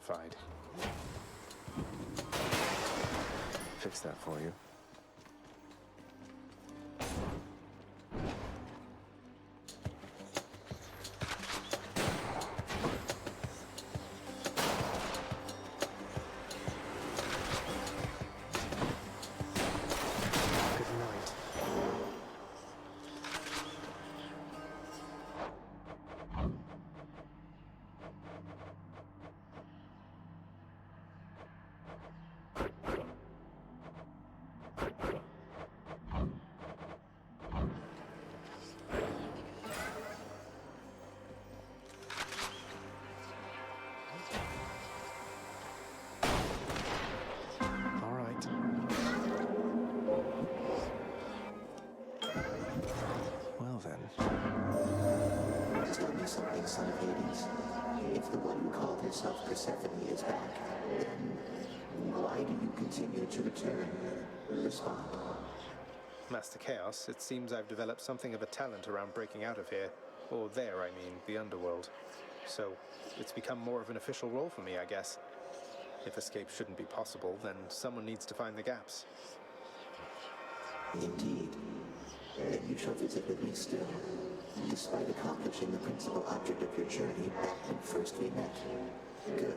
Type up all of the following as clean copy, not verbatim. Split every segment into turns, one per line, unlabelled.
identified. Fix that for you. Well then.
Tell me something, son of Hades. If the one who called herself Persephone is back, then why do you continue to return? Respond.
Master Chaos, it seems I've developed something of a talent around breaking out of here. Or there, I mean, the underworld. So, it's become more of an official role for me, I guess. If escape shouldn't be possible, then someone needs to find the gaps.
Indeed. Then you shall visit with me still, despite accomplishing the principal object of your journey back when first we met. Good.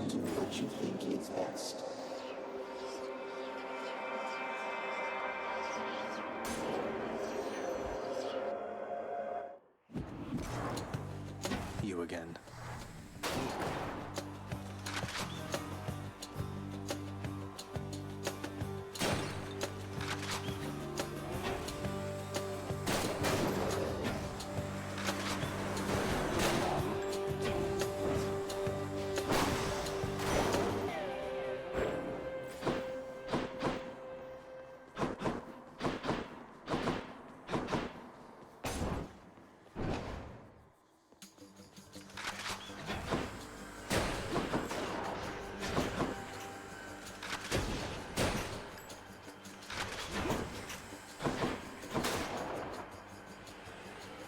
Do what you think is best.
You again.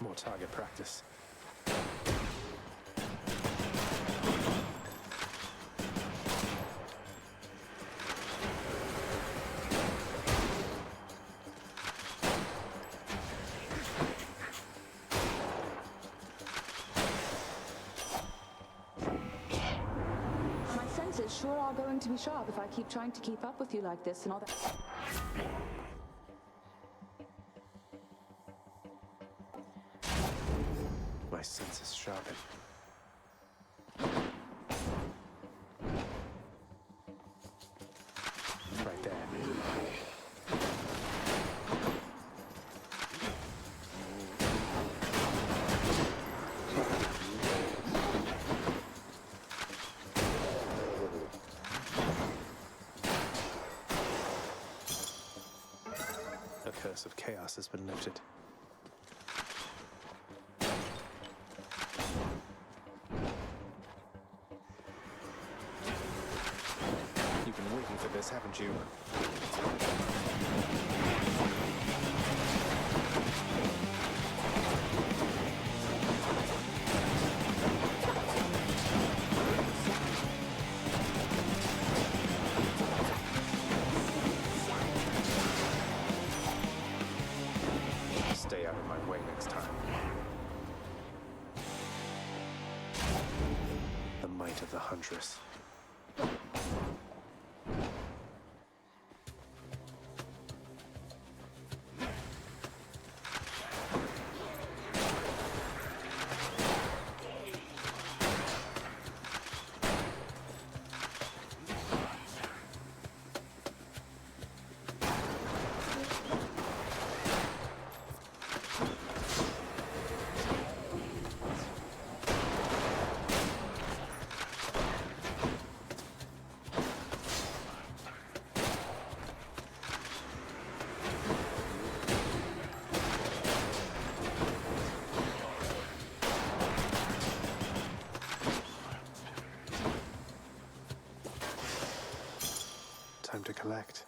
More target practice.
My senses sure are going to be sharp if I keep trying to keep up with you like this and all that.
My senses sharpen. Right there. The curse of chaos has been lifted. You've been waiting for this, haven't you? Stay out of my way next time. The might of the Huntress. Time to collect.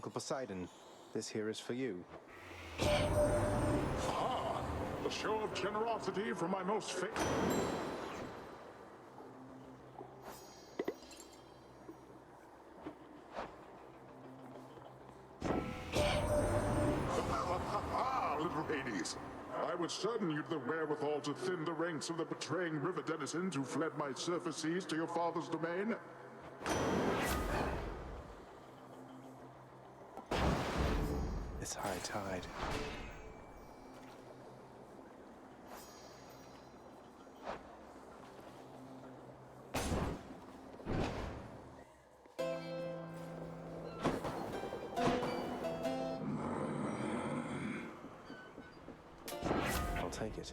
Uncle Poseidon, this here is for you.
Ah, a show of generosity from my most little Hades. I was certain you'd the wherewithal to thin the ranks of the betraying river denizens who fled my surface seas to your father's domain.
It's high tide. I'll take it.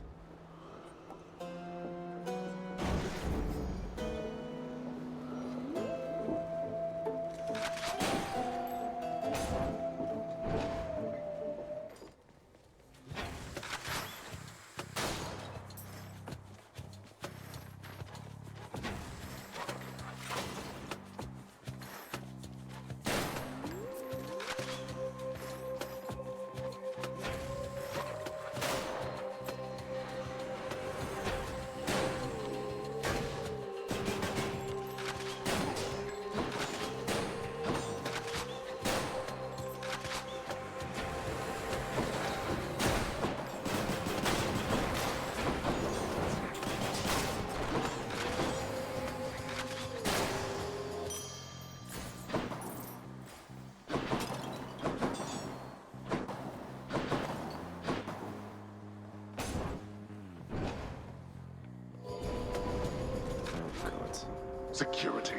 Security.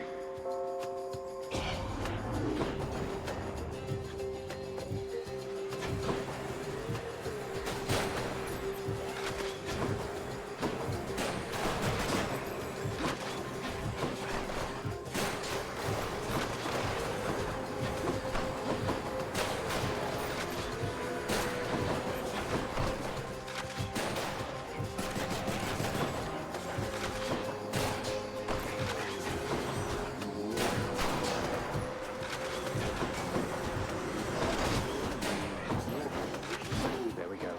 There we go.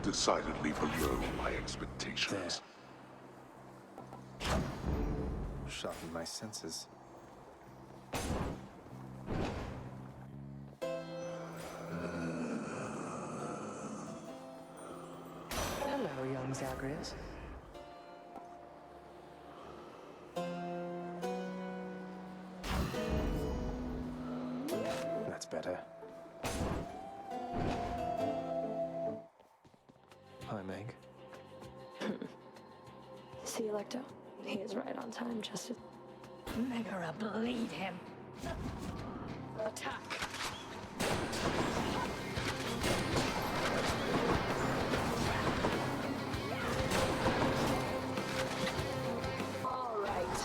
Decidedly below my expectations.
There. Sharpened my senses.
Hello, young Zagreus.
That's better. Hi, Meg.
See, Electo? He is right on time, just as...
Megara, bleed him. Attack.
All right.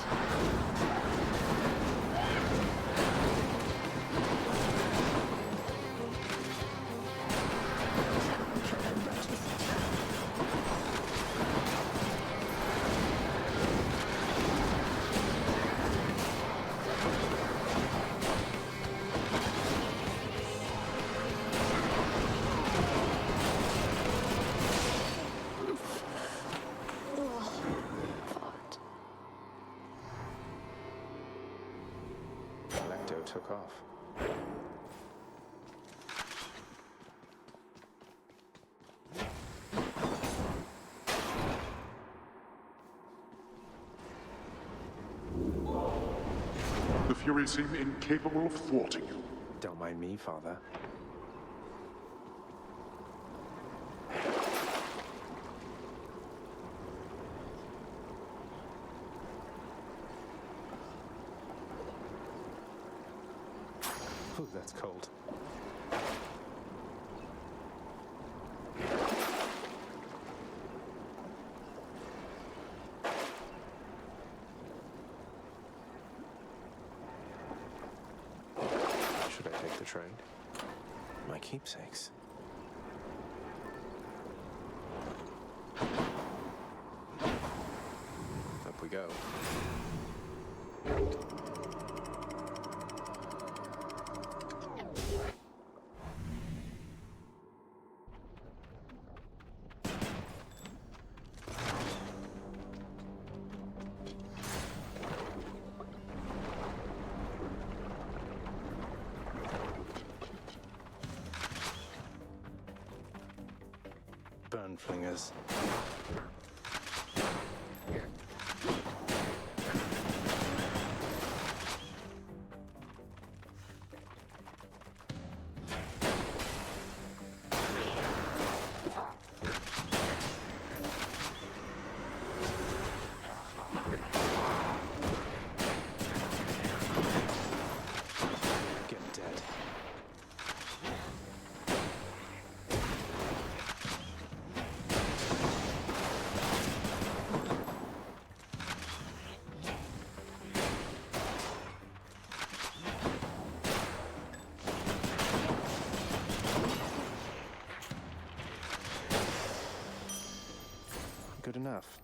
Electo took off.
The Furies seem incapable of thwarting you.
Don't mind me, Father. Ooh, that's cold. Should I take the train? My keepsakes. Fingers. Get dead. Good enough.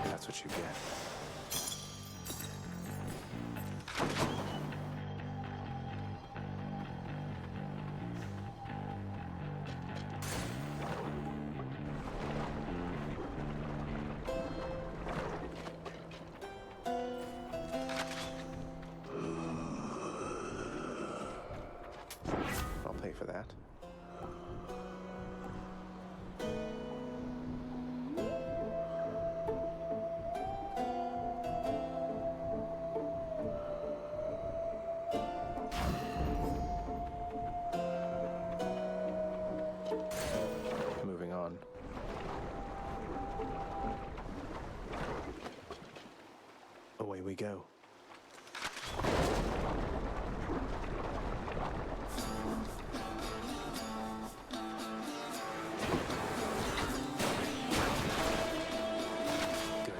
That's what you get. I'll pay for that. Moving on. Away we go. Good.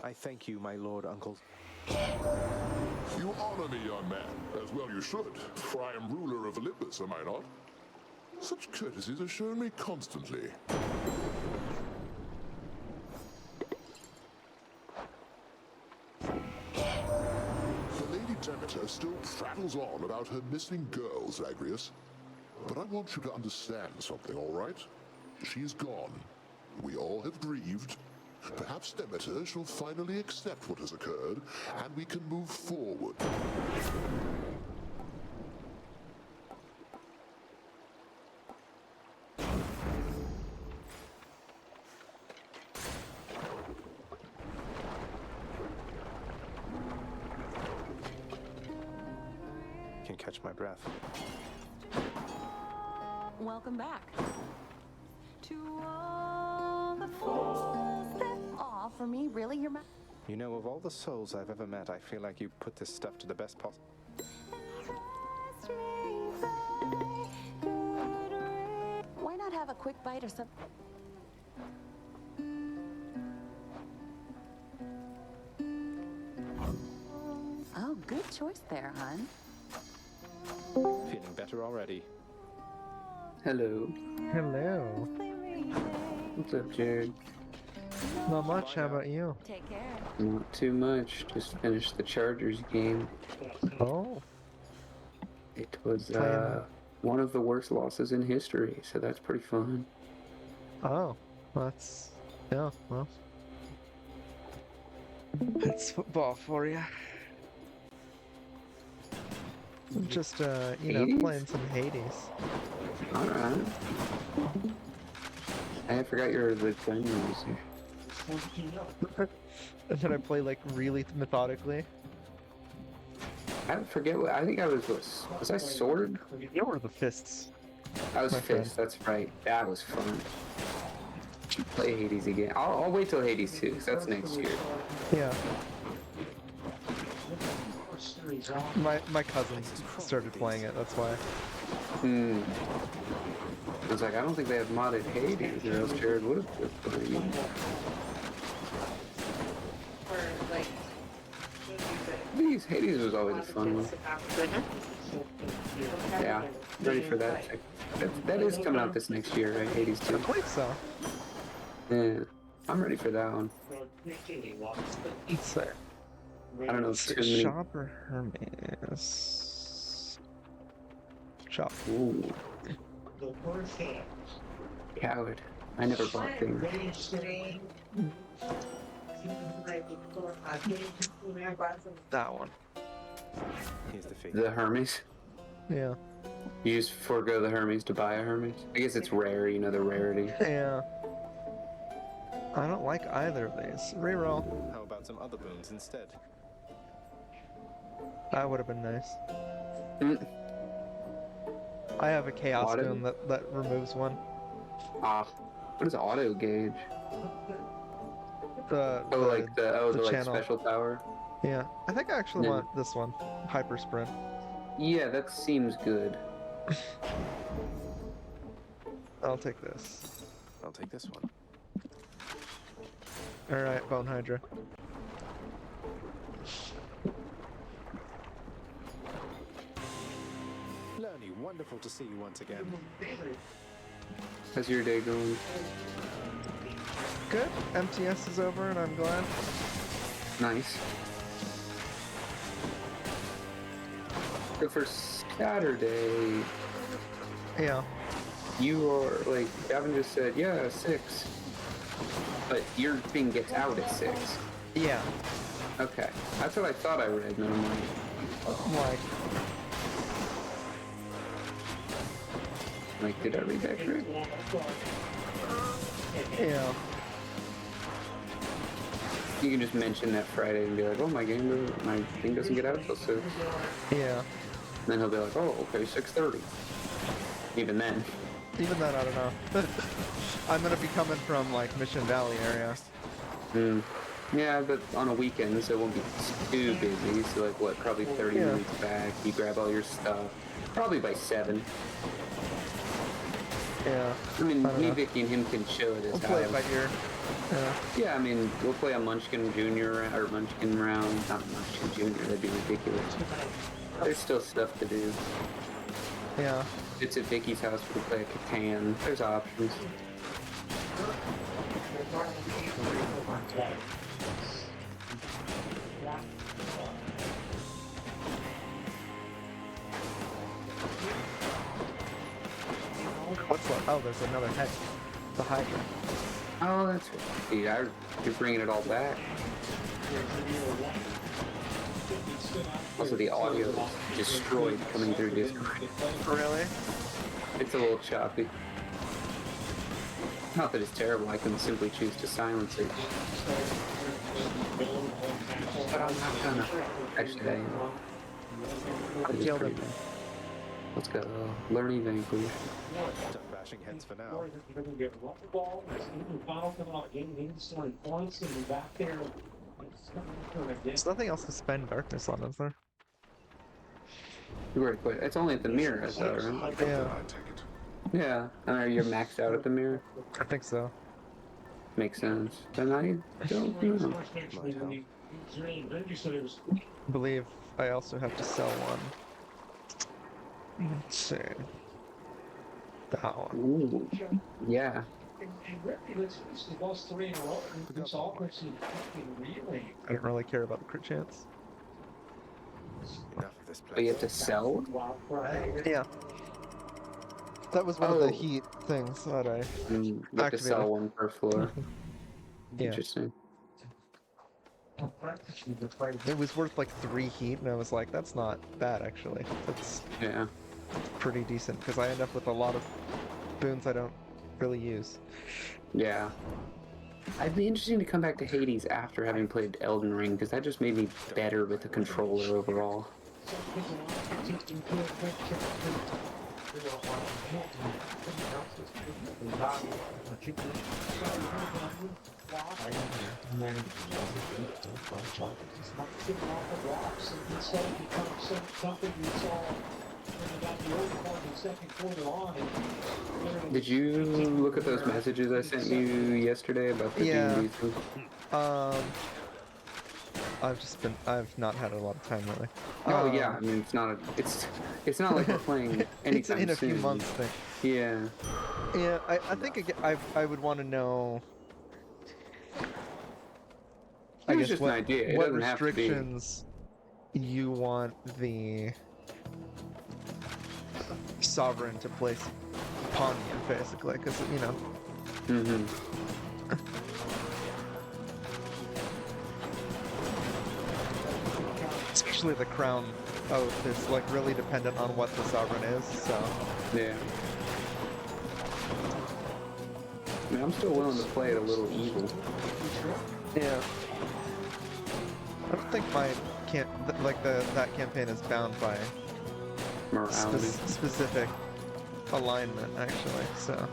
I thank you, my lord uncle.
You honor me, young man, as well you should, for I am ruler of Olympus, am I not? Such courtesies are shown me constantly. The Lady Demeter still prattles on about her missing girl, Zagreus. But I want you to understand something, all right? She is gone. We all have grieved. Perhaps Demeter shall finally accept what has occurred, and we can move forward.
Can catch my breath.
Welcome back. To all the fools that... Aw, for me, really? You're my...
You know, of all the souls I've ever met, I feel like you put this stuff to the best possible.
Why not have a quick bite or something? Oh, good choice there, hon.
Feeling better already.
Hello.
Hello.
What's up, Jared?
Not much. How about you?
Take care.
Not too much. Just finished the Chargers game.
Oh,
It was
Playing-
one of the worst losses in history, so that's pretty fun.
oh, that's yeah. Well, It's football for you. Just, you know,
Hades?
playing some Hades.
Alright. I forgot you're the gun user.
And then I play, like, really methodically.
I forget what, I think I was I sword?
You were the fists.
I was
My friend.
fist, that's right. That was fun. Play Hades again. I'll wait till Hades 2, 'cause that's next year.
Yeah. My cousins started playing it, that's why.
Hmm. I was like, I don't think they have modded Hades, or else Jared would have been playing it. Hades was always a fun one. Yeah, ready for that. That is coming out this next year, right? Hades 2.
I believe so.
Yeah, I'm ready for that one.
It's there.
I don't know too many.
Shop or Hermes? Shop.
Ooh. Coward. I never bought things.
That one.
Here's the fee.
The Hermes.
Yeah.
You just forego the Hermes to buy a Hermes. I guess it's rare, you know, the rarity.
Yeah. I don't like either of these. Reroll.
How about some other boons instead?
That would have been nice.
Mm.
I have a chaos
Auto?
boon that removes one.
Ah, what is auto gauge?
The
Like
channel.
special power.
Yeah. I think I actually
Yeah.
want this one. Hyper sprint.
Yeah, that seems good.
I'll take this.
I'll take this one.
Alright, Bone Hydra.
Lerny, wonderful to see you once again.
How's your day going?
Good. MTS is over and I'm glad.
Nice. Good for Saturday.
Yeah.
You are like Gavin just said, yeah, 6. But your thing gets out at 6.
Yeah.
Okay, that's what I thought I read. No, I'm like, did I read that correct?
Yeah.
You can just mention that Friday and be like, oh, my thing doesn't get out till 6.
Yeah.
And then he'll be like, oh, okay, 6:30. Even then.
Even then, I don't know. I'm gonna be coming from like Mission Valley area.
Hmm. Yeah, but on a weekend, so it won't be too busy. So like, what, probably 30
Yeah.
minutes back. You grab all your stuff. Probably by 7.
Yeah.
I mean,
I don't
me,
know.
Vicky, and him can chill at his
We'll play it
house.
by ear. Yeah.
Yeah, I mean, we'll play a Munchkin Junior or Munchkin round. Not Munchkin Junior, that'd be ridiculous. There's still stuff to do.
Yeah.
It's at Vicky's house, we'll play a Catan. There's options.
What's that? Oh, there's another head. The Hydra.
Oh, that's right. Yeah, you're bringing it all back. Also, the audio is destroyed coming through Discord.
Really?
It's a little choppy. Not that it's terrible, I can simply choose to silence it. But I'm not gonna. Actually, I am.
I killed him.
Let's go. Learning Vanquish.
Done bashing heads for now.
There's nothing else to spend darkness on, is there?
Very quick. It's only at the mirror, I thought, right?
Yeah.
Yeah. You're maxed out at the mirror.
I think so.
Makes sense. Then I don't know.
I believe I also have to sell one. Let's see. That one.
Ooh. Yeah.
I don't really care about the crit chance.
Enough of this place.
But you have to sell?
Yeah. That was one of the
Oh.
heat things that I...
You have to sell
Activated.
one per floor.
Yeah.
Interesting.
It was worth like 3 heat, and I was like, that's not bad actually. That's
Yeah.
pretty decent because I end up with a lot of boons I don't really use.
Yeah. It'd be interesting to come back to Hades after having played Elden Ring, because that just made me better with the controller overall. Did you look at those messages I sent you yesterday about the
Yeah.
D&D thing?
I've not had a lot of time really.
Oh yeah, I mean it's not like we're playing
It's
anytime
in a
soon.
few months thing.
Yeah.
Yeah, I think I would want to know.
It was just an idea. It
what
doesn't have to be.
restrictions you want the sovereign to place upon you, basically, because you know.
Mm-hmm.
Especially the crown oath is like really dependent on what the sovereign is, so.
Yeah. I mean, I'm still willing to play it a little evil.
Yeah. I don't think my that campaign is bound by
Morality.
specific alignment, actually. So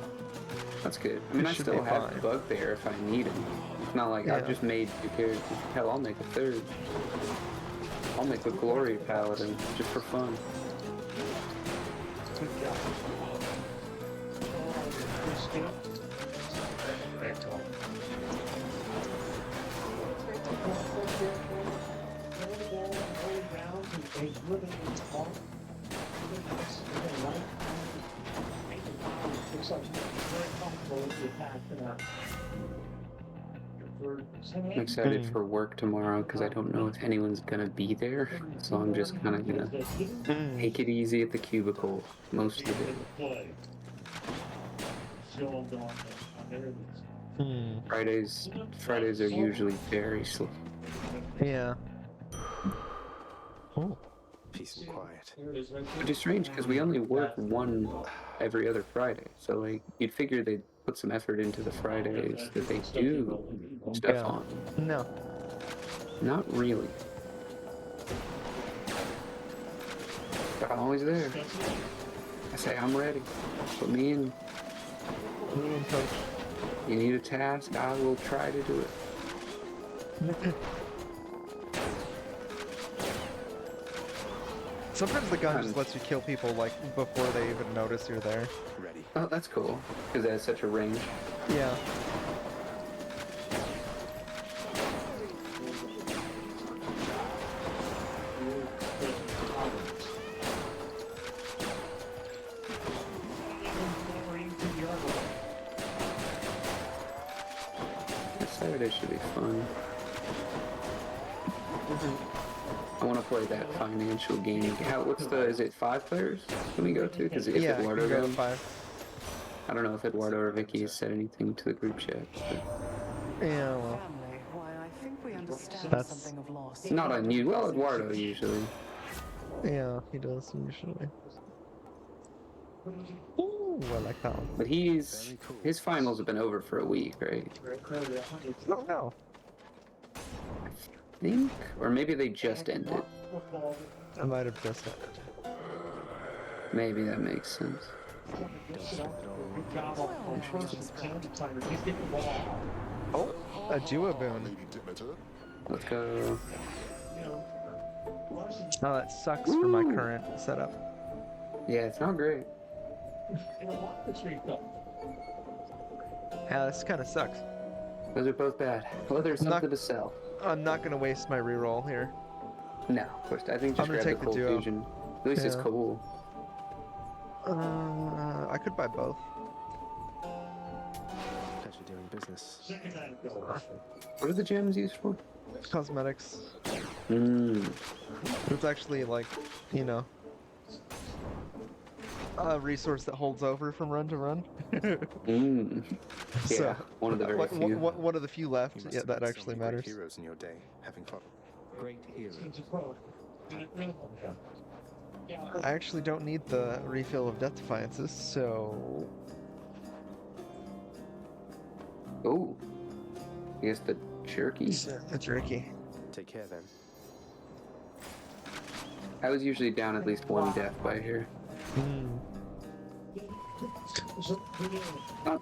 That's good. I mean, I
should
still
be
have
fine.
Bugbear if I need him. It's not like I've
Yeah.
just made 2 characters. Hell, I'll make a 3rd. I'll make a Glory Paladin just for fun. I'm excited for work tomorrow because I don't know if anyone's gonna be there, so I'm just kind of gonna take it easy at the cubicle most of the day. Fridays are usually very slow.
Yeah. Oh.
Peace and quiet.
Which is strange because we only work 1 every other Friday, so like you'd figure they'd put some effort into the Fridays that they do stuff
Yeah.
on.
No.
Not really. But I'm always there. I say I'm ready. Put me in.
Coach.
You need a task, I will try to do it.
Sometimes the gun just lets you kill people like before they even notice you're there.
Ready.
Oh, that's cool. Because it has such a range.
Yeah.
Saturday should be fun. I want to play that financial game. Is it 5 players? Can we go to? Because if
Yeah, you
Eduardo
can go to
goes,
5.
I don't know if Eduardo or Vicky has said anything to the group chat.
Yeah, well.
Family, why I think we understand
That's-
something of loss.
Not unusual. Well, Eduardo usually.
Yeah, he does usually. Ooh, I like that one.
But his finals have been over for a week, right?
Oh no.
I think, or maybe they just ended.
I might have just ended.
Maybe that makes sense.
Oh, a duo boon.
Lady Demeter,
Let's go.
Oh, that sucks for my
Ooh.
current setup.
Yeah, it's not great.
Yeah, this kind of sucks.
Those are both bad. Well, there's
Not-
something to sell.
I'm not gonna waste my reroll here.
No, of course. I think
I'm
just
gonna
grab
take
the
the
cold
duo.
fusion. At least it's
Yeah.
cool.
I could buy both.
Pleasure doing business.
What are the gems used for?
Cosmetics.
Mmm.
It's actually like, you know, a resource that holds over from run to run.
Mm.
So,
Yeah, one of the very few.
one of the few left.
You must
Yeah,
have
that
met so
actually
many great
matters.
heroes in your day, having fought great heroes.
I actually don't need the refill of Death Defiances, so
Oh, I guess the jerky.
a jerky.
Take care then.
I was usually down at least one death by here.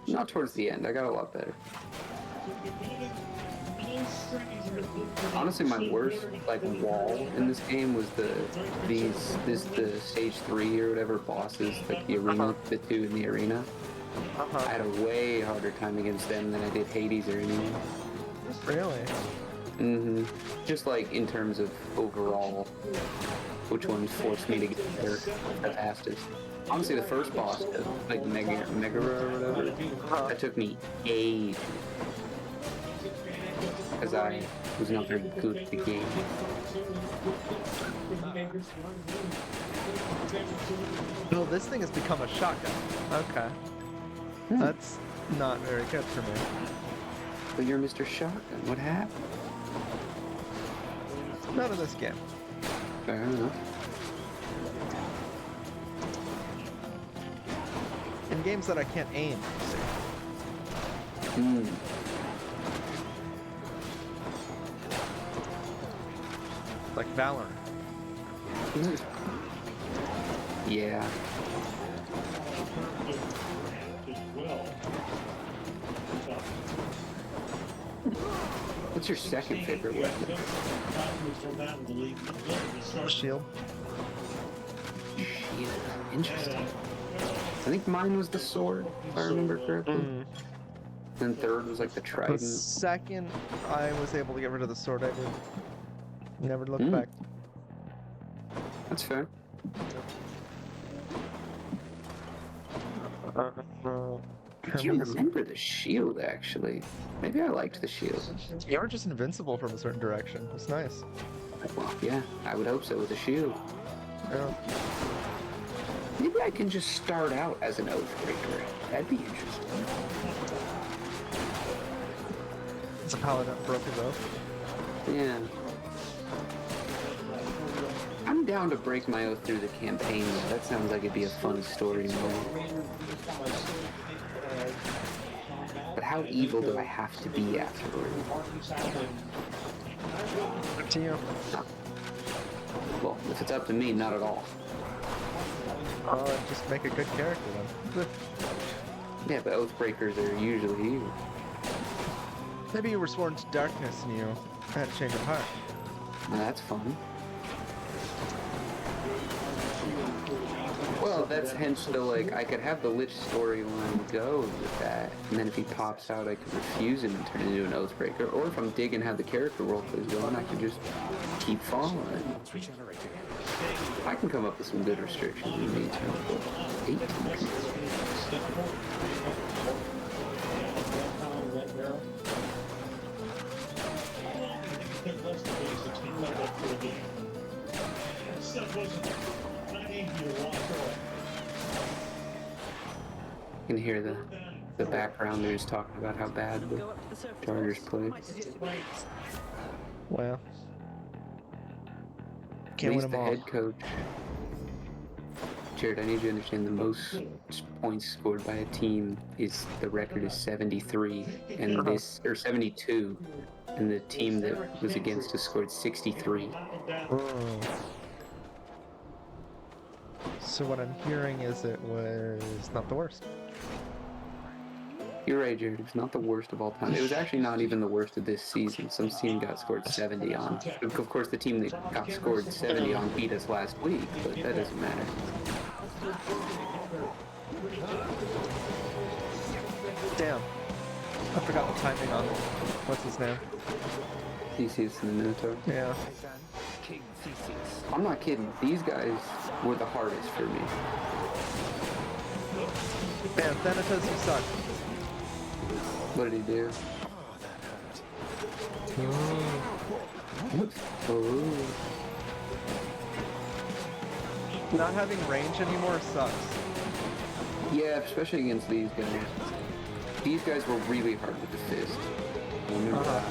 Not towards the end. I got a lot better. Honestly, my worst like wall in this game was the stage 3 or whatever bosses, like the arena, the 2 in the arena. I had a way harder time against them than I did Hades or anything.
Really?
Just like in terms of overall, which ones forced me to get there the fastest. Honestly, the first boss, like Megara or whatever, that took me ages. Because I was not very good at the game.
Well, this thing has become a shotgun. Okay. That's not very good for me.
But you're Mr. Shotgun. What happened?
Not in this game.
Fair enough.
In games that I can't aim, you see. Like Valor.
Yeah. What's your second favorite weapon?
Shield.
Shield. Interesting. I think mine was the sword, if I remember correctly. And third was like the
The
trident.
second I was able to get rid of the sword, I did. Never looked back.
That's fair. I can't remember the shield, actually. Maybe I liked the shield.
You were just invincible from a certain direction. It's nice.
Well, yeah, I would hope so with a shield.
Yeah.
Maybe I can just start out as an Oathbreaker. That'd be interesting.
It's a paladin that broke his oath.
Yeah. I'm down to break my oath through the campaign. That sounds like it'd be a fun story mode. But how evil do I have to be afterward?
Up to you.
Well, if it's up to me, not at all.
Just make a good character then.
Yeah, but Oathbreakers are usually evil.
Maybe you were sworn to darkness and you had a change of heart.
Well, that's fun. Well, that's hence the, like, I could have the Lich storyline go with that, and then if he pops out, I could refuse him and turn into an Oathbreaker, or if I'm digging how the character roleplays going, I can just keep following. I can come up with some good restrictions in the meantime. 18 people. You can hear the backgrounders talking about how bad the Chargers played.
Well.
At
Can't win
least
them
the
all.
head coach. Jared, I need you to understand the most points scored by a team is the record is 73, and this or 72, and the team that was against us scored 63.
So what I'm hearing is it was not the worst.
You're right, Jared. It's not the worst of all time. It was actually not even the worst of this season. Some team got scored 70 on. Of course, the team that got scored 70 on beat us last week, but that doesn't matter.
Damn. I forgot the timing on what's his name.
Theseus and the Minotaur.
Yeah.
I'm not kidding. These guys were the hardest for me.
Man, Thanatos, you suck.
What did he do? What? Oh.
Not having range anymore sucks.
Yeah, especially against these guys. These guys were really hard with the fist. I remember that.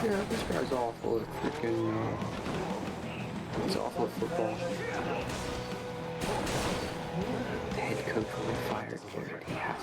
Yeah, this guy's awful at freaking. He's awful at football. The head coach will be fired for it. He has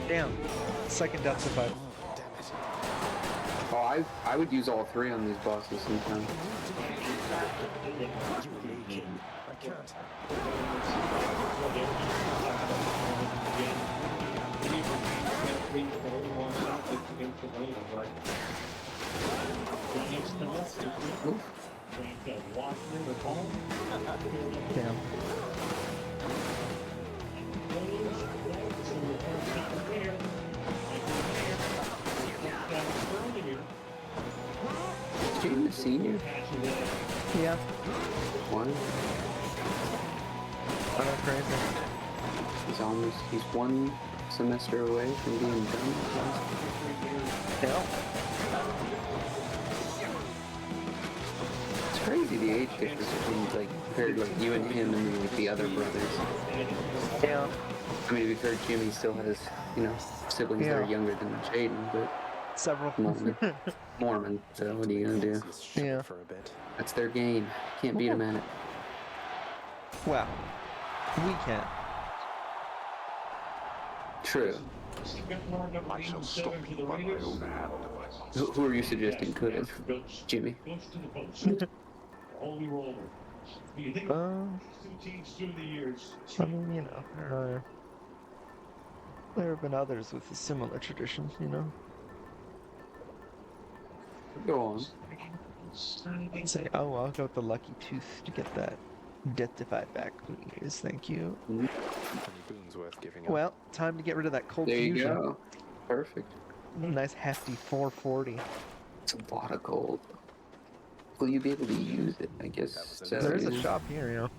Damn. Second death survival.
Oh, I would use all three on these bosses sometimes.
I can't.
Damn.
Is Jaden a senior?
Yeah.
One?
Oh, that's crazy.
He's one semester away from being done.
Yeah.
It's crazy the age difference between like compared like you and him and like the other brothers.
Yeah.
I mean, to be fair, Jimmy still has, you know, siblings that are younger than Jaden, but
Several.
Mormon, so what are you gonna do?
Yeah.
For a bit.
That's their game. Can't beat them at it.
Well, we can.
True.
I shall stop you by my own hand.
Who are you suggesting could have? Jimmy.
I mean, you know, there have been others with a similar tradition, you know.
Go on.
Say, oh, I'll go with the lucky tooth to get that death divide back, please. Thank you.
Any boons worth giving up.
Well, time to get rid of that cold
There you
fusion.
go. Perfect.
Nice hefty 440.
It's a lot of gold. Will you be able to use it? I guess.
There is a shop here, you know.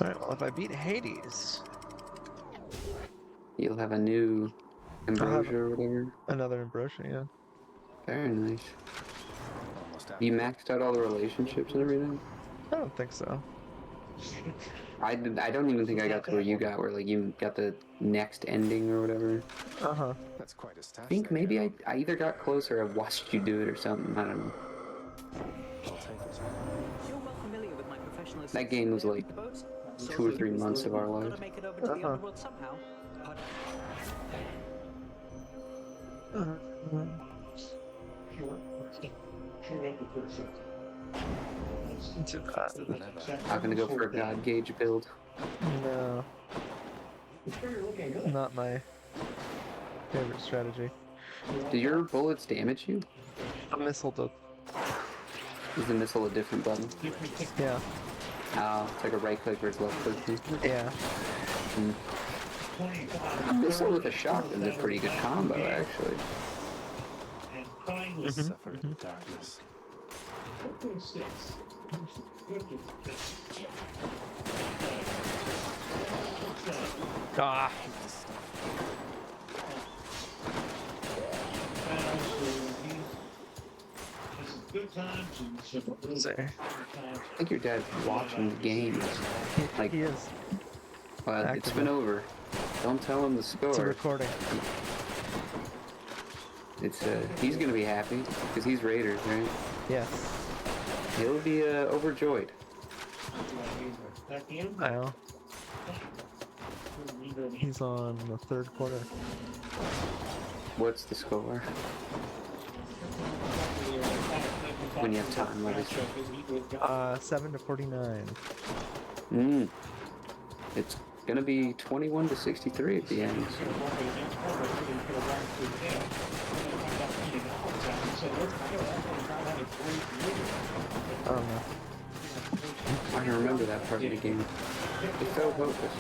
Alright, well, if I beat Hades,
You'll have a new ambrosia or whatever.
another ambrosia, yeah.
Very nice.
Almost
You maxed out all the relationships and everything?
I don't think so.
I don't even think I got to where you got, where like you got the next ending or whatever.
Uh-huh.
That's quite a stat.
I think maybe I either got close or I watched you do it or something. I don't know.
I'll take it.
You're well familiar with my professional
That game was like 2 or 3 months of our lives.
Gotta make it over to the underworld somehow.
Not gonna go for a god gauge build.
No. Not my favorite strategy.
Do your bullets damage you?
A missile does.
Is the missile a different button?
Yeah.
Oh, it's like a right click versus left click thing.
Yeah.
A missile with a shotgun is a pretty good combo, actually.
Suffer in the darkness.
Ah.
I think your dad's watching the game. Like,
he is.
Well, it's been over. Don't tell him the score.
It's a recording.
it's he's gonna be happy because he's Raiders, right?
Yes.
He'll be overjoyed.
Well, he's on the third quarter.
What's the score? When you have time, obviously.
7-49.
It's gonna be 21-63 at the end. So.
I don't know.
I can remember that part of the game. It felt hopeless.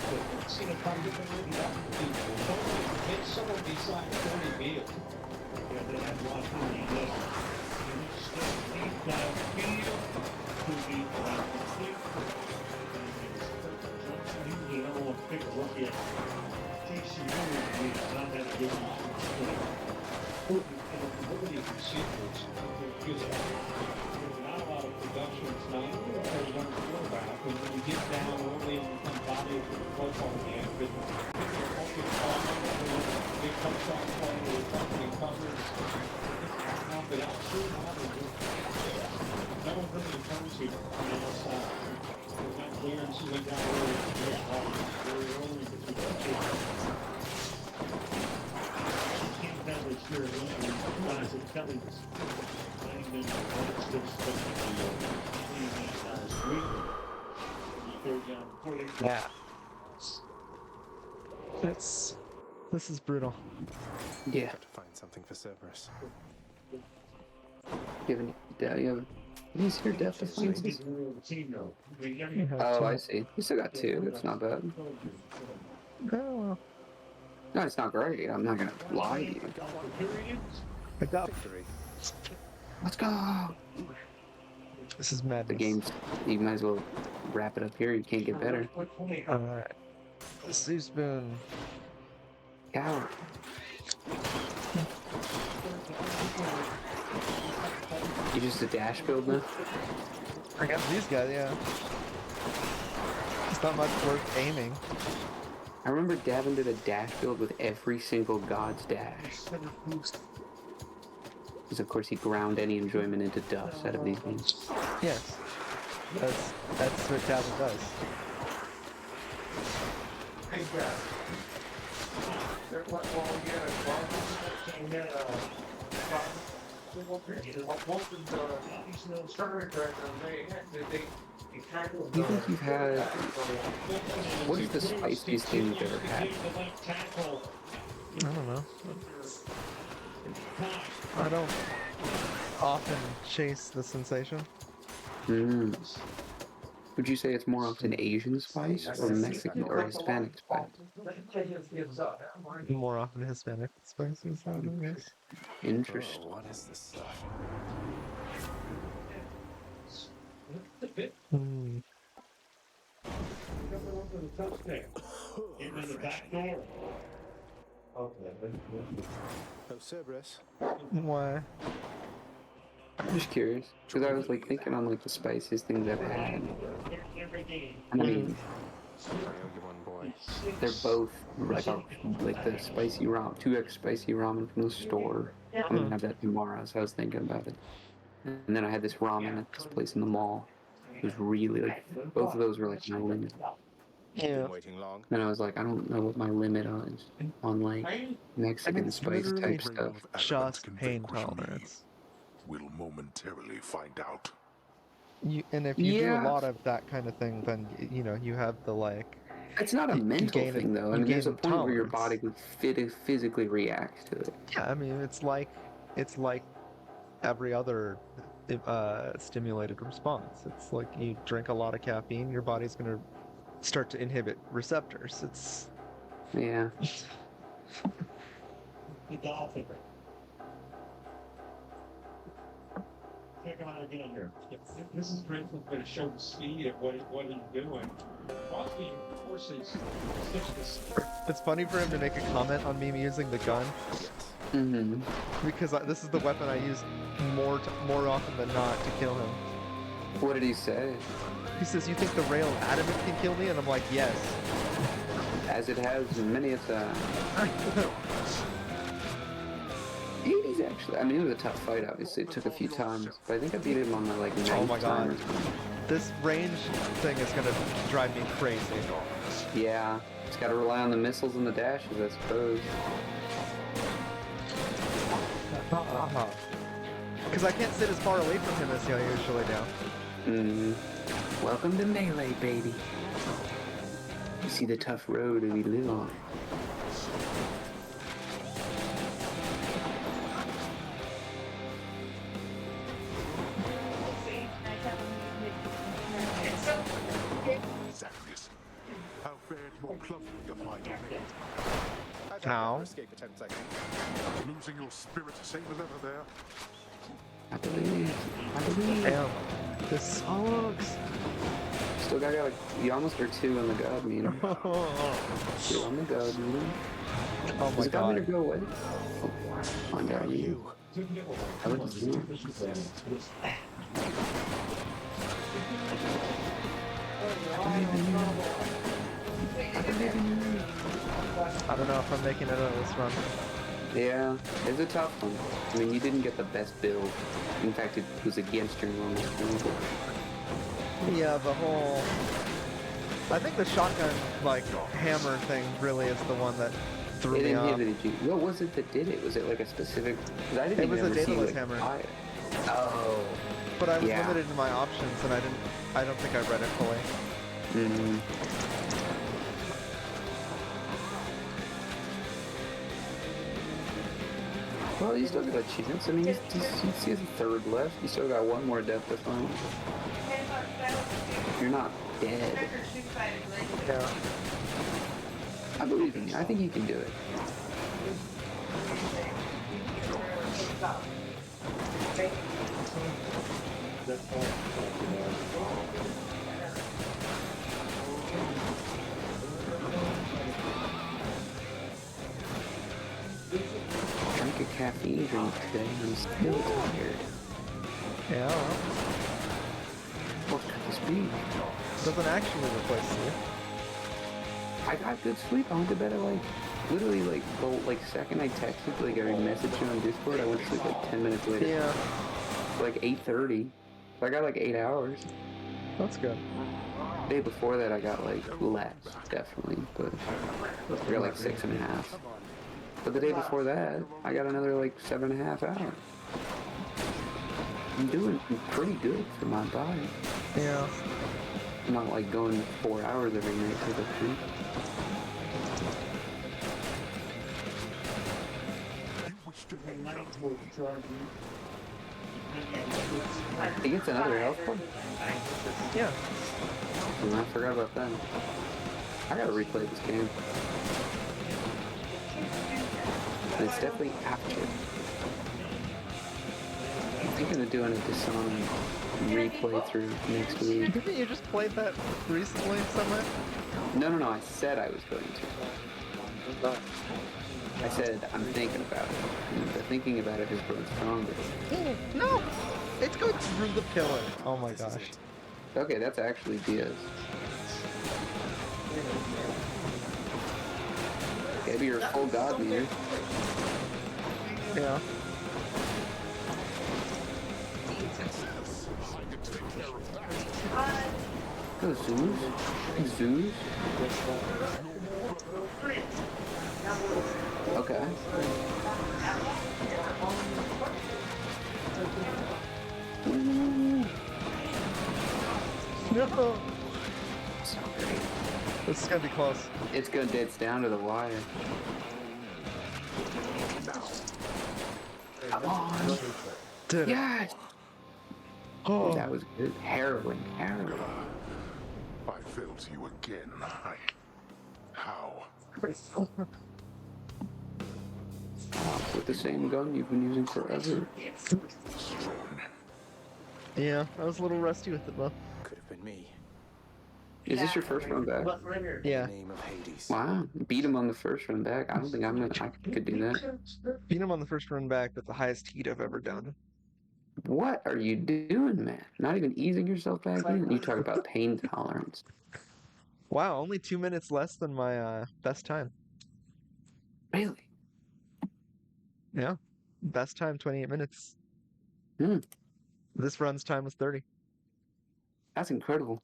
Yeah. This is brutal.
Yeah.
Got to find something for Cerberus.
You have he's your depth of flances. Oh, I see. You still got 2. That's not bad.
Oh, well.
No, it's not great. I'm not gonna lie to you.
I got
Victory.
Let's go.
This is madness.
The game's. You might as well wrap it up here. You can't get better.
Alright. Steve Spoon.
Coward. You just a dash build now?
Against these guys, yeah. It's not much worth aiming.
I remember Davin did a dash build with every single god's dash. Because of course he ground any enjoyment into dust out of these games.
Yes. That's what Davin does.
Do you think you've had... What is the spiciest thing you've ever had?
I don't know. I don't often chase the sensation.
Would you say it's more often Asian spice or Mexican or Hispanic spice?
More often Hispanic spices, I guess.
Interesting.
Oh, what is this stuff? Oh, Cerberus.
Why?
I'm just curious, because I was like thinking on like the spiciest things I've had. And I mean,
I owe you one, boy.
they're both like the spicy ramen, 2x spicy ramen from the store. I'm gonna have that tomorrow, so I was thinking about it. And then I had this ramen at this place in the mall. It was really like, both of those were like my limit.
Yeah.
Been waiting long.
And I was like, I don't know what my limit is on like Mexican spice type stuff.
Just pain tolerance.
We'll momentarily find out.
And if you do a lot of that kind of thing, then you know you have the like.
It's not a mental thing though. I mean, there's a point where your body would physically react to it.
Yeah, I mean it's like every other stimulated response. It's like you drink a lot of caffeine, your body's gonna start to inhibit receptors. It's
yeah.
Check him out again here. This is great for to show the speed of what he's doing. Crosby, of course, is
It's funny for him to make a comment on me using the gun. Because this is the weapon I use more often than not to kill him.
What did he say?
He says, "You think the rail of Adamant can kill me?" And I'm like, "Yes."
As it has many a time. 80s actually. I mean, it was a tough fight, obviously. It took a few times. But I think I beat him on my, like, ninth
Oh my god.
time or something.
This range thing is gonna drive me crazy.
Yeah. Just gotta rely on the missiles and the dashes, I suppose.
Because I can't sit as far away from him as I usually do.
Welcome to Melee, baby. You see the tough road that we live on.
Zacharias, how fared your club your fight on me?
I've had better escape attempts, I think.
Losing your spirit, same as ever there.
I believe. I believe.
Damn. This sucks.
Still got like, you almost are 2 on the god meter. 2 on the god meter.
Oh my
Does the god meter
god.
go away? Oh, on god meter. I would just do
I don't know if I'm making it out of this run.
Yeah, it's a tough one. I mean, you didn't get the best build. In fact, it was against your normal build.
Yeah, the whole... I think the shotgun, like, hammer thing really is the one that threw
It
me off.
inhibited you. What was it that did it? Was it like a specific... Because I didn't
It was
even
a
ever see,
dataless
like,
hammer.
fire. Oh.
But I was
Yeah.
limited in my options, and I don't think I read it fully.
Well, you still got a chance. I mean, you see the 3rd left. You still got 1 more depth to find. You're not dead.
Yeah.
I believe in you. I think you can do it. Drink a caffeine drink today. I'm still tired.
Yeah, well,
What could this be?
doesn't actually replace sleep.
I got good sleep. I went to bed at like, literally like the second I texted, like I messaged you on Discord, I went to sleep like 10 minutes later.
Yeah.
Like 8:30. So I got like 8 hours.
That's good.
The day before that I got like less, definitely, but I got like 6.5. But the day before that, I got another like 7.5 hours. I'm doing pretty good for my body.
Yeah.
I'm not like going 4 hours every night type of thing. He gets another health point?
Yeah.
Oh, I forgot about that. I gotta replay this game. And it's definitely after. I'm thinking of doing a Dishonored replay through next week.
Didn't you just play that recently somewhere?
No, I said I was going to. I said I'm thinking about it. And the thinking about it has grown stronger.
No! It's going through the pillar. Oh my gosh.
Okay, that's actually Diaz. Gotta be your full god meter.
Yeah.
Oh, Zeus? Zeus? Okay.
No!
So great.
This is gonna be close.
It's down to the wire. Come on!
Did it.
Yes!
Oh.
That was good. Harrowing.
I failed you again. How?
With the same gun you've been using forever.
Strong.
Yeah, I was a little rusty with it though.
Could have been me.
Is this your first run back?
Yeah.
Name of Hades.
Wow. Beat him on the first run back. I don't think I could do that.
Beat him on the first run back with the highest heat I've ever done.
What are you doing, man? Not even easing yourself back in? You talk about pain tolerance.
Wow, only 2 minutes less than my best time.
Really?
Yeah. Best time 28 minutes.
Hmm.
This run's time was 30.
That's incredible.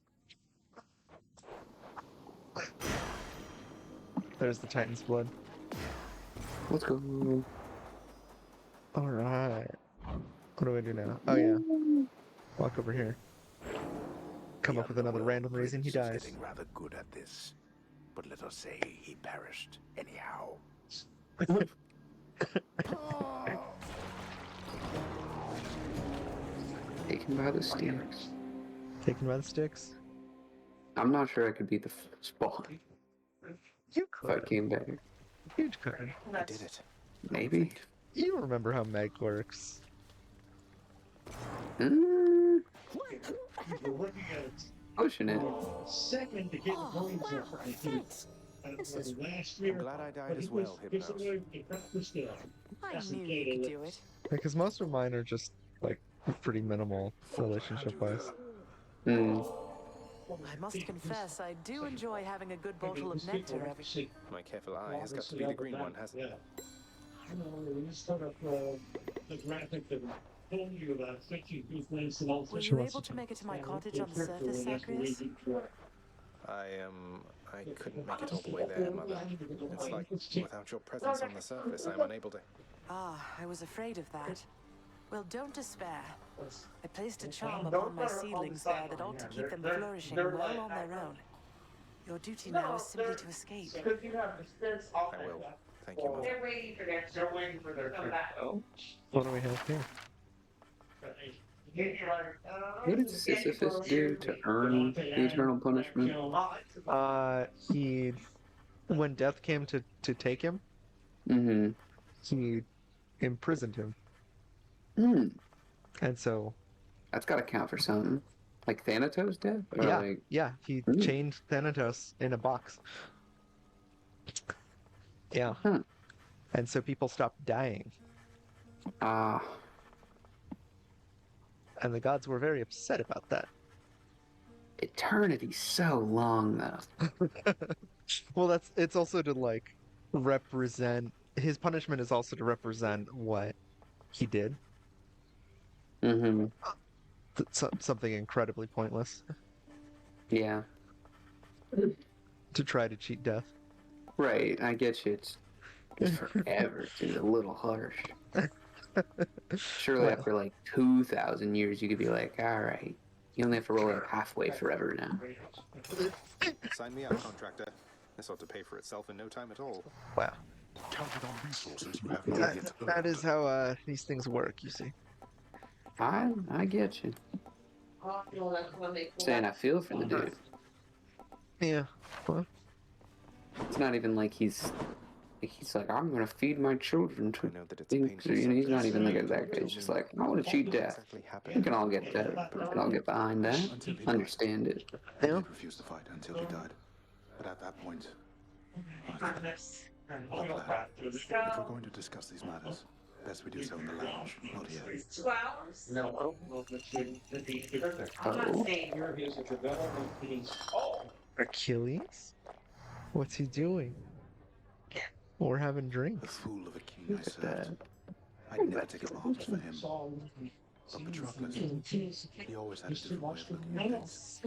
There's the Titan's blood.
Let's go.
All right. What do I do now? Oh yeah. Walk over here. Come up with another random reason he dies.
Getting rather good at this, but let us say he perished anyhow.
Taken by the sticks.
Taken by the sticks.
I'm not sure I could beat the first boss
You
if I
could.
came back.
You could.
I did it.
Maybe.
You remember how Meg works.
Mm,
We're looking at
pushing it.
second to get Marines up right here. Last year,
I'm glad I died
but
as
he
well,
was
Hypnos.
away with the practice there.
I knew you could do it.
Because most of mine are just like pretty minimal relationship-wise.
Mm.
I must confess, I do enjoy having a good bottle of nectar every.
My careful eye has got to be the green one, hasn't it?
You know, when you start up the graphic that told you about 52 things and all
Were you able to make it to my cottage on the surface, Zacharias?
I couldn't make it all the way there, Mother. It's like, without your presence on the surface, I'm unable to...
Ah, I was afraid of that. Well, don't despair. I placed a charm upon my seedlings there that ought to keep them flourishing well on their own. Your duty now is simply to escape.
I will. Thank you, Mother.
They're waiting for their turn.
What do we have here?
What did Sisyphus do to earn the eternal punishment?
He, when death came to take him,
Mm-hmm.
he imprisoned him,
Hmm.
and so
That's got to count for something. Like Thanatos death? Or
yeah,
like...
yeah, he chained Thanatos in a box. Yeah,
Huh.
and so people stopped dying,
Ah.
and the gods were very upset about that.
Eternity's so long, though.
Well, it's also to like represent his punishment is also to represent what he did.
Mm-hmm.
Something incredibly pointless
Yeah.
to try to cheat death.
Right, I get you. It's forever. It's a little harsh. Surely
Well.
after like 2,000 years, you could be like, all right, you only have to roll up halfway forever now.
Sign me up, contractor. This ought to pay for itself in no time at all.
Wow,
Counted on resources you have not yet
that
earned.
is how these things work. You see.
I get you. Saying I feel for the dude.
Yeah. Well,
It's not even like he's like, I'm gonna feed my children to
I know that it's a
things.
painful
You know, he's not
subject.
even like that guy. He's just like, I want to cheat death.
Exactly
We
happened.
can all get that. We can all get behind that. Understand it.
He did refuse to fight until he died. But at that point, look, lad, if we're going to discuss these matters, best we do so in the lounge, not here.
Achilles? What's he doing? We're having
The
drinks.
fool of a king I served. I'd never take arms for him. But Patroclus, he always had a different way of looking at things.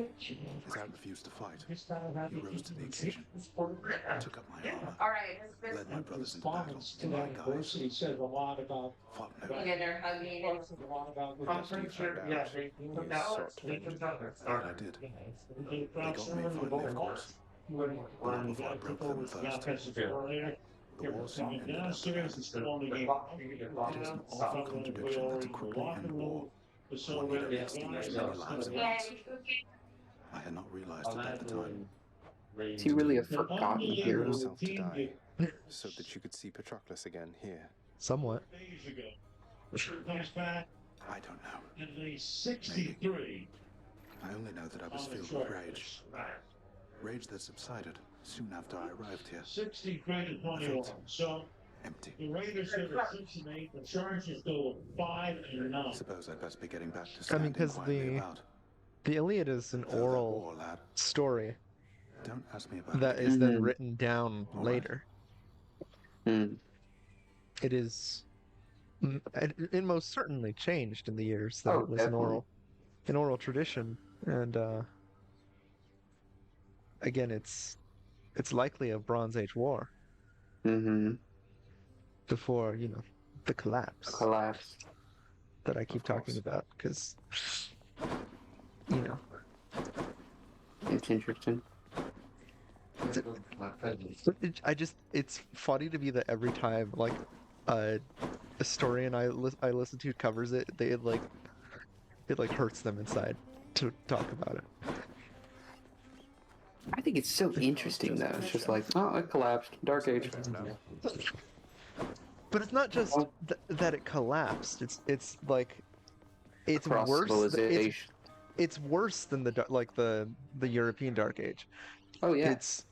His dad refused to fight. He rose to the occasion, took up my armor, led my brothers into battle in my guise, fought no
After you found out, you sought to end.
and I did. They got me finally, of course. But not before I broke them first. The war soon ended after that. It is an awful contradiction that to quickly end war, one need only extinguish many lives at once. I had not realized it at the time.
Is he really a forgotten hero?
Yourself to die, so that you could see Patroclus again here.
Somewhat.
I don't know. Maybe. I only know that I was filled with rage. Rage that subsided soon after I arrived here. I felt empty. Suppose I'd best be getting back to
I
standing
mean, because
quietly about.
the Iliad is an
Further
oral
war, lad.
story
Don't ask me about
that
it.
is then written down
All right.
later.
Hmm.
It is it most certainly changed in the years that
Oh,
it was
definitely.
an oral tradition, and again, it's likely a Bronze Age war
Mm-hmm.
before the
A
collapse
collapse.
that I keep
Of
talking
course.
about, because you know
It's interesting.
it's funny to me that every time like a historian I listen to covers it, it like hurts them inside to talk about it.
I think it's so interesting, though. It's just like, oh, it collapsed. Dark Age.
But it's not just
Well,
that it collapsed. It's like it's
across
worse.
civilization.
It's worse than the European Dark Age.
Oh, yeah.
It's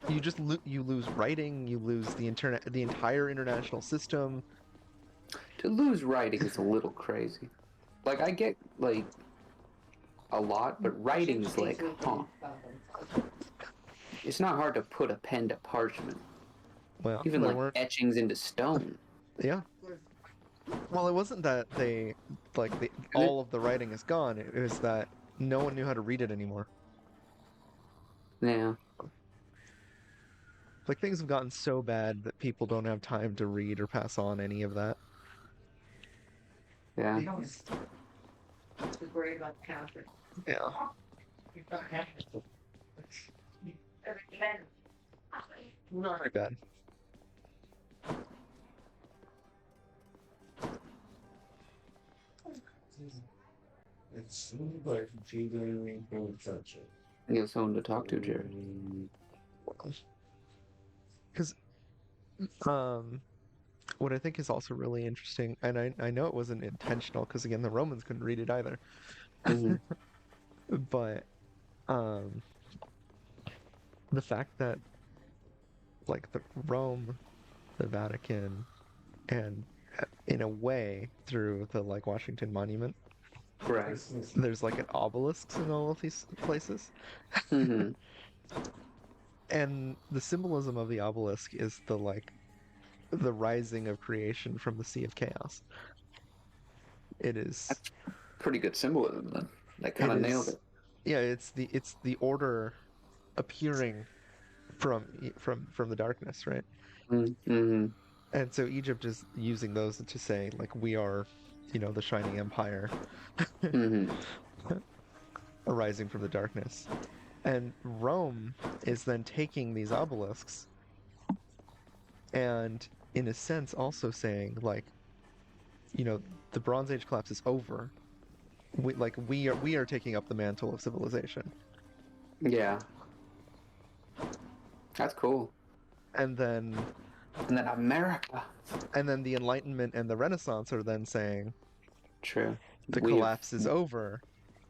you just you lose writing, you lose the entire international system.
To lose writing is a little crazy. Like, I get, like, a lot, but writing is like, huh. It's not hard to put a pen to parchment.
Well,
Even,
there
like,
weren't.
etchings into stone.
Yeah. Well, it wasn't that all of the writing is gone. It was that no one knew how to read it anymore.
Yeah.
Like things have gotten so bad that people don't have time to read or pass on any of that.
Yeah.
Yeah. Not very bad.
It's like feeding touch it.
You have someone to talk to, Jared.
Because what I think is also really interesting, and I know it wasn't intentional, because again the Romans couldn't read it either.
Mm-hmm.
But the fact that like the Rome, the Vatican, and in a way through the like Washington Monument,
Right.
there's like an obelisks in all of these places.
Mm-hmm.
And the symbolism of the obelisk is the rising of creation from the sea of chaos. It is.
That's pretty good symbolism, then. That kind of nailed it.
Yeah, it's the order appearing from the darkness, right?
Mm-hmm.
And so Egypt is using those to say like we are, the shining empire,
Mm-hmm.
arising from the darkness. And Rome is then taking these obelisks and in a sense also saying like, the Bronze Age collapse is over. We are taking up the mantle of civilization.
Yeah. That's cool.
And then
America.
And then the Enlightenment and the Renaissance are then saying,
true,
the collapse is over,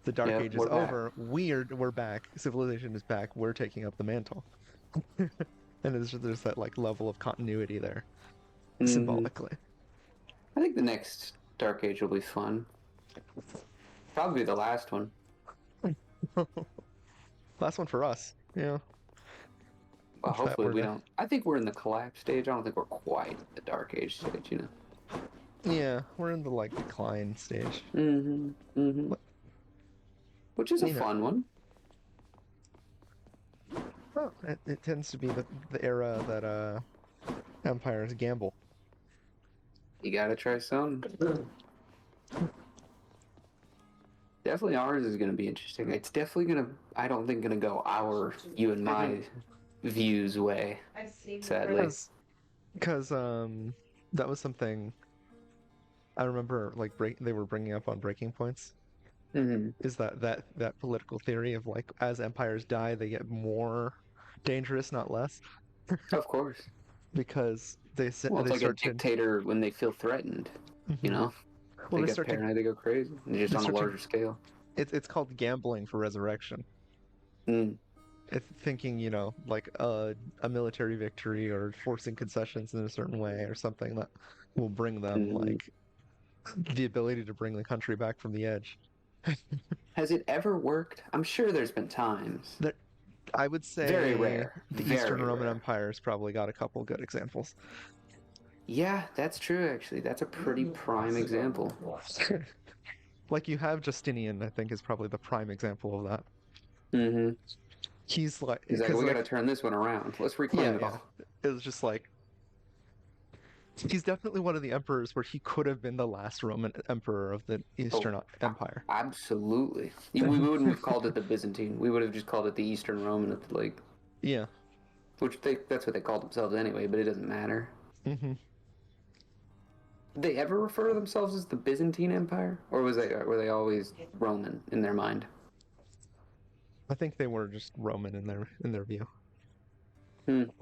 the Dark Age is over.
Back.
We're back. Civilization is back. We're taking up the mantle. And there's that like level of continuity there, symbolically.
I think the next Dark Age will be fun. Probably the last one.
Last one for us. Yeah.
Well, hopefully we don't. I think we're in the collapse stage. I don't think we're quite at the Dark Age stage,
Yeah, we're in the like decline stage.
Mm-hmm. Mm-hmm. Which is a fun one.
Well, it tends to be the era that empires gamble.
You gotta try some. Definitely ours is gonna be interesting. It's definitely gonna. I don't think gonna go you and my views way. Sadly.
Because that was something I remember like they were bringing up on Breaking Points.
Mm-hmm.
Is that political theory of like as empires die they get more dangerous, not less.
Of course.
Because it's
like a dictator when they feel threatened.
Well,
they get paranoid, they go crazy. They're just on a larger scale.
It's called gambling for resurrection. It's thinking, like a military victory or forcing concessions in a certain way or something that will bring them like the ability to bring the country back from the edge.
Has it ever worked? I'm sure there's been times.
I would say
very rare.
The Eastern Roman Empire's probably got a couple good examples.
Yeah, that's true, actually. That's a pretty prime example.
Like you have Justinian, I think, is probably the prime example of that.
Mm-hmm.
He's like,
He's like, we
like,
gotta turn this one around. Let's reclaim it all.
It was just like, he's definitely one of the emperors where he could have been the last Roman emperor of the Eastern Empire.
Absolutely. We wouldn't have called it the Byzantine. We would have just called it the Eastern Roman, like.
Yeah.
Which that's what they called themselves anyway, but it doesn't matter.
Mm-hmm.
Did they ever refer to themselves as the Byzantine Empire, or were they always Roman in their mind?
I think they were just Roman in their view.
Hmm.